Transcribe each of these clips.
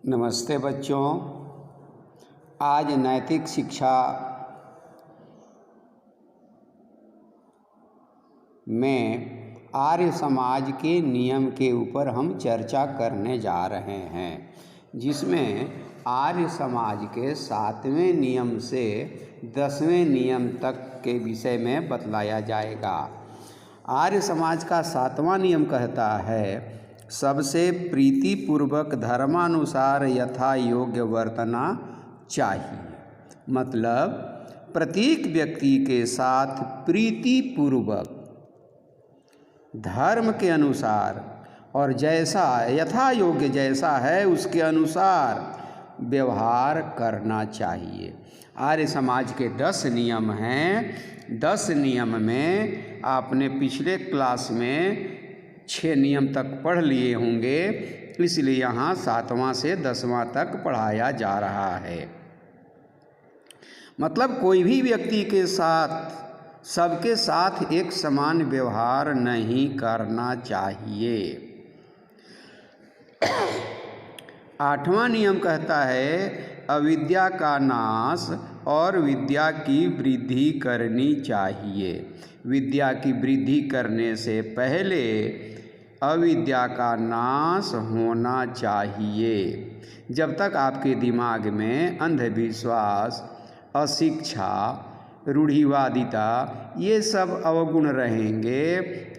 नमस्ते बच्चों। आज नैतिक शिक्षा में आर्य समाज के नियम के ऊपर हम चर्चा करने जा रहे हैं, जिसमें आर्य समाज के 7वें नियम से 10वें नियम तक के विषय में बतलाया जाएगा। आर्य समाज का 7वां नियम कहता है, सबसे प्रीतिपूर्वक धर्मानुसार यथा योग्य वर्तना चाहिए। मतलब प्रत्येक व्यक्ति के साथ प्रीतिपूर्वक धर्म के अनुसार और जैसा यथा योग्य जैसा है उसके अनुसार व्यवहार करना चाहिए। आर्य समाज के 10 नियम हैं। 10 नियम में आपने पिछले क्लास में 6 नियम तक पढ़ लिए होंगे, इसलिए यहाँ 7वां से 10वां तक पढ़ाया जा रहा है। मतलब कोई भी व्यक्ति के साथ सबके साथ एक समान व्यवहार नहीं करना चाहिए। 8वां नियम कहता है, अविद्या का नाश और विद्या की वृद्धि करनी चाहिए। विद्या की वृद्धि करने से पहले अविद्या का नाश होना चाहिए। जब तक आपके दिमाग में अंधविश्वास, अशिक्षा, रूढ़िवादिता ये सब अवगुण रहेंगे,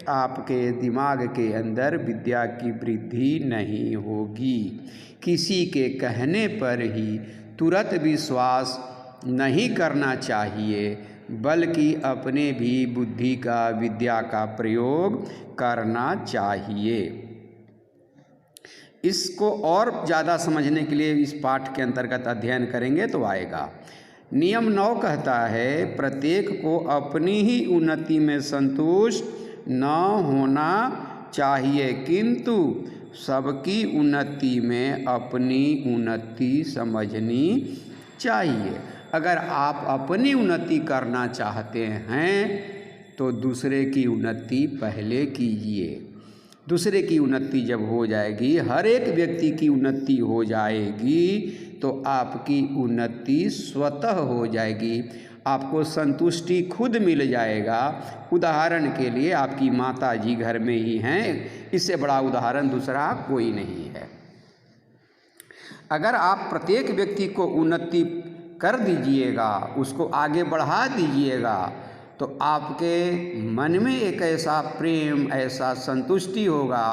आपके दिमाग के अंदर विद्या की वृद्धि नहीं होगी। किसी के कहने पर ही तुरंत विश्वास नहीं करना चाहिए, बल्कि अपने भी बुद्धि का विद्या का प्रयोग करना चाहिए। इसको और ज़्यादा समझने के लिए इस पाठ के अंतर्गत अध्ययन करेंगे तो आएगा। नियम 9 कहता है, प्रत्येक को अपनी ही उन्नति में संतुष्ट न होना चाहिए, किंतु सबकी उन्नति में अपनी उन्नति समझनी चाहिए। अगर आप अपनी उन्नति करना चाहते हैं तो दूसरे की उन्नति पहले कीजिए। दूसरे की उन्नति जब हो जाएगी, हर एक व्यक्ति की उन्नति हो जाएगी, तो आपकी उन्नति स्वतः हो जाएगी। आपको संतुष्टि खुद मिल जाएगा। उदाहरण के लिए आपकी माता जी घर में ही हैं, इससे बड़ा उदाहरण दूसरा कोई नहीं है। अगर आप प्रत्येक व्यक्ति को उन्नति कर दीजिएगा, उसको आगे बढ़ा दीजिएगा, तो आपके मन में एक ऐसा प्रेम, ऐसा संतुष्टि होगा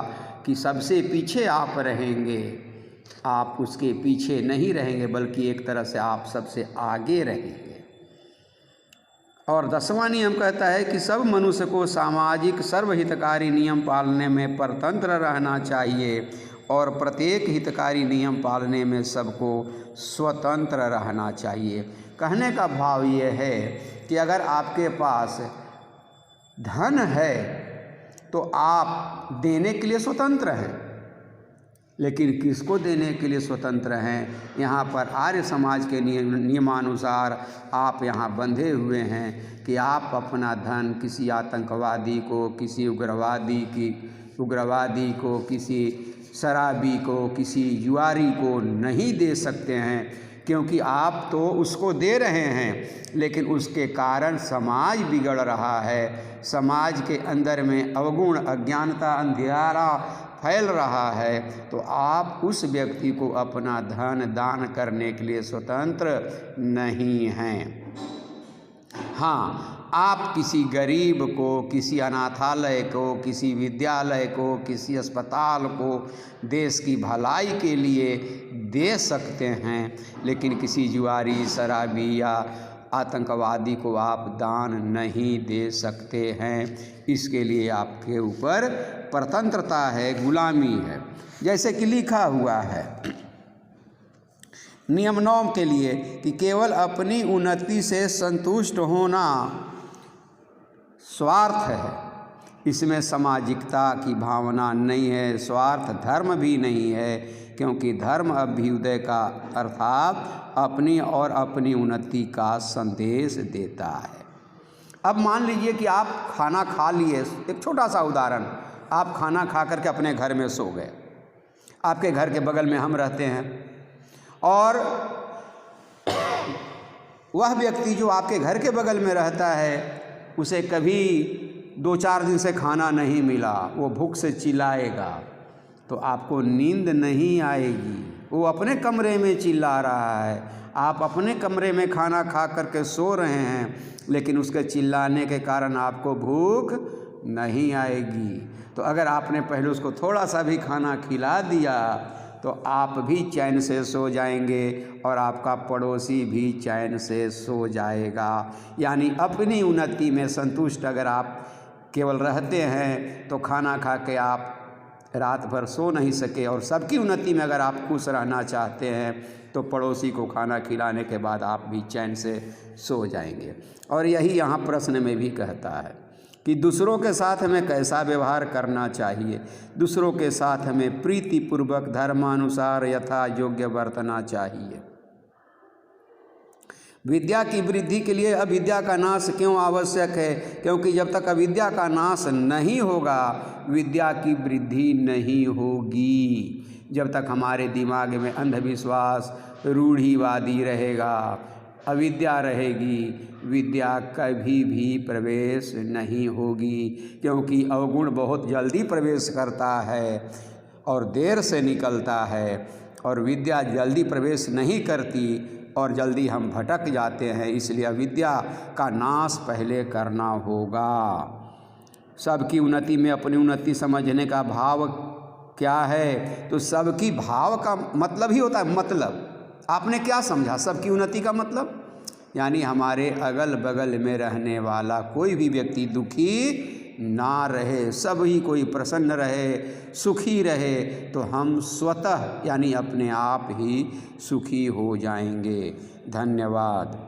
कि सबसे पीछे आप रहेंगे। आप उसके पीछे नहीं रहेंगे, बल्कि एक तरह से आप सबसे आगे रहेंगे। और 10वां नियम कहता है कि सब मनुष्य को सामाजिक सर्वहितकारी नियम पालने में परतंत्र रहना चाहिए और प्रत्येक हितकारी नियम पालने में सबको स्वतंत्र रहना चाहिए। कहने का भाव ये है कि अगर आपके पास धन है तो आप देने के लिए स्वतंत्र हैं, लेकिन किसको देने के लिए स्वतंत्र हैं? यहाँ पर आर्य समाज के नियमानुसार आप यहाँ बंधे हुए हैं कि आप अपना धन किसी आतंकवादी को, किसी उग्रवादी को, किसी शराबी को, किसी जुआरी को नहीं दे सकते हैं, क्योंकि आप तो उसको दे रहे हैं, लेकिन उसके कारण समाज बिगड़ रहा है। समाज के अंदर में अवगुण, अज्ञानता, अंधियारा फैल रहा है, तो आप उस व्यक्ति को अपना धन दान करने के लिए स्वतंत्र नहीं हैं। हाँ, आप किसी गरीब को, किसी अनाथालय को, किसी विद्यालय को, किसी अस्पताल को देश की भलाई के लिए दे सकते हैं, लेकिन किसी जुआरी, शराबी या आतंकवादी को आप दान नहीं दे सकते हैं। इसके लिए आपके ऊपर परतंत्रता है, गुलामी है। जैसे कि लिखा हुआ है नियम 9 के लिए कि केवल अपनी उन्नति से संतुष्ट होना स्वार्थ है। इसमें सामाजिकता की भावना नहीं है, स्वार्थ धर्म भी नहीं है, क्योंकि धर्म अभ्युदय का अर्थात अपनी और अपनी उन्नति का संदेश देता है। अब मान लीजिए कि आप खाना खा लिए, एक छोटा सा उदाहरण, आप खाना खा करके अपने घर में सो गए। आपके घर के बगल में हम रहते हैं, और वह व्यक्ति जो आपके घर के बगल में रहता है उसे कभी 2-4 दिन से खाना नहीं मिला, वो भूख से चिल्लाएगा तो आपको नींद नहीं आएगी। वो अपने कमरे में चिल्ला रहा है, आप अपने कमरे में खाना खा करके सो रहे हैं, लेकिन उसके चिल्लाने के कारण आपको भूख नहीं आएगी। तो अगर आपने पहले उसको थोड़ा सा भी खाना खिला दिया तो आप भी चैन से सो जाएंगे और आपका पड़ोसी भी चैन से सो जाएगा। यानी अपनी उन्नति में संतुष्ट अगर आप केवल रहते हैं तो खाना खा के आप रात भर सो नहीं सके, और सबकी उन्नति में अगर आप खुश रहना चाहते हैं तो पड़ोसी को खाना खिलाने के बाद आप भी चैन से सो जाएंगे। और यही यहाँ प्रश्न में भी कहता है कि दूसरों के साथ हमें कैसा व्यवहार करना चाहिए। दूसरों के साथ हमें प्रीतिपूर्वक धर्मानुसार यथा योग्य बरतना चाहिए। विद्या की वृद्धि के लिए अविद्या का नाश क्यों आवश्यक है? क्योंकि जब तक अविद्या का नाश नहीं होगा विद्या की वृद्धि नहीं होगी। जब तक हमारे दिमाग में अंधविश्वास रूढ़िवादी रहेगा, अविद्या रहेगी, विद्या कभी भी प्रवेश नहीं होगी। क्योंकि अवगुण बहुत जल्दी प्रवेश करता है और देर से निकलता है, और विद्या जल्दी प्रवेश नहीं करती और जल्दी हम भटक जाते हैं। इसलिए अविद्या का नाश पहले करना होगा। सबकी उन्नति में अपनी उन्नति समझने का भाव क्या है? तो सबकी भाव का मतलब ही होता है मतलब। आपने क्या समझा सबकी उन्नति का मतलब? यानी हमारे अगल बगल में रहने वाला कोई भी व्यक्ति दुखी ना रहे, सभी कोई प्रसन्न रहे, सुखी रहे, तो हम स्वतः यानी अपने आप ही सुखी हो जाएंगे। धन्यवाद।